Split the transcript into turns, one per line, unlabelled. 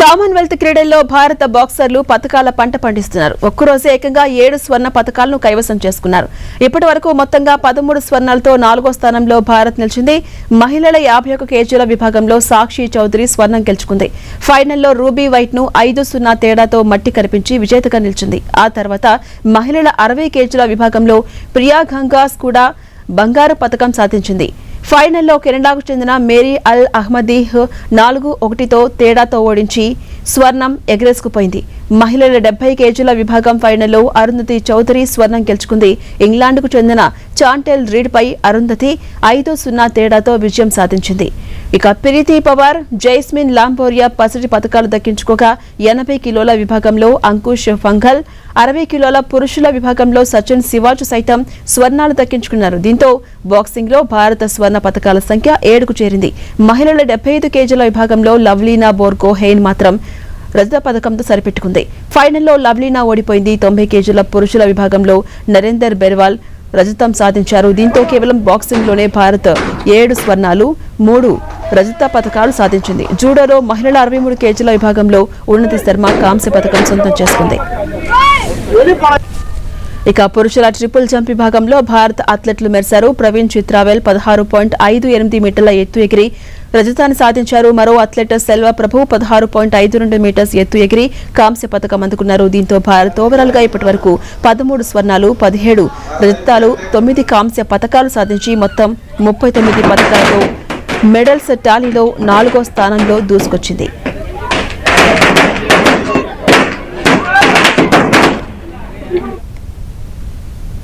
Commonwealth క్రీడల్లో భారత బాక్సర్లు పతకాల పంట పండిస్తున్నారు. ఒక్కరోజే ఏకంగా 7 స్వర్ణ పతకాలను కైవసం చేసుకున్నారు. ఇప్పటి వరకు మొత్తంగా 13 స్వర్ణాలతో 4వ స్థానంలో భారత్ నిలిచింది. మహిళల 51 కేజీల విభాగంలో సాక్షి చౌదరి స్వర్ణం గెలుచుకుంది. ఫైనల్లో రూబీ వైట్ ను 5-0 తేడాతో మట్టి కనిపించి విజేతగా నిలిచింది. ఆ తర్వాత మహిళల 60 కేజీల విభాగంలో ప్రియా గంగాస్ కూడా బంగారు పతకం సాధించింది. ఫైనల్లో కెనడాకు చెందిన మేరీ అల్ అహ్మదీహ్ 4-1తో తేడాతో ఓడించి స్వర్ణం ఎగరేసుకుపోయింది. మహిళల 70 కేజీల విభాగం ఫైనల్లో అరుంధతి చౌదరి స్వర్ణం గెలుచుకుంది. ఇంగ్లాండ్కు చెందిన చాంటెల్ రీడ్ పై అరుంధతి 5-0 తేడాతో విజయం సాధించింది. ఇక ప్రీతి పవార్, జైస్మిన్ లాంబోరియా పసిడి పతకాలు దక్కించుకోగా 80 కిలోల విభాగంలో అంకుష్ ఫంగల్, 60 కిలోల పురుషుల విభాగంలో సచిన్ శివాజు సైతం స్వర్ణాలు దక్కించుకున్నారు. దీంతో బాక్సింగ్ లో భారత స్వర్ణ పతకాల సంఖ్య 7కు చేరింది. మహిళల 75 కేజీల విభాగంలో లవ్లీనా బోర్గో హెయిన్ మాత్రం రజత పథకంతో సరిపెట్టుకుంది. ఫైనల్లో లవ్లీనా ఓడిపోయింది. 90 కేజీల పురుషుల విభాగంలో నరేందర్ బెర్వాల్ రజతం సాధించారు. దీంతో కేవలం బాక్సింగ్ లోనే భారత్ 7 స్వర్ణాలు, 3 రజత పథకాలు సాధించింది. జూడోలో మహిళల 63 కేజీల విభాగంలో ఉన్నతి శర్మ కాంస్య పథకం సొంతం చేసుకుంది. ఇక పురుషుల ట్రిపుల్ జంప్ విభాగంలో భారత అథ్లెట్లు మెరిశారు. ప్రవీణ్ చిత్రావేల్ 16.58 మీటర్ల ఎత్తు ఎగిరి రజతాన్ని సాధించారు. మరో అథ్లెట్ సెల్వ ప్రభు 16.52 మీటర్స్ ఎత్తు ఎగిరి కాంస్య పథకం అందుకున్నారు. దీంతో భారత్ ఓవరాల్ గా ఇప్పటి వరకు 13 స్వర్ణాలు, 17 రజతాలు, 9 కాంస్య పథకాలు సాధించి మొత్తం 39 పథకాలతో మెడల్స్ టాలీలో 4వ స్థానంలో దూసుకొచ్చింది.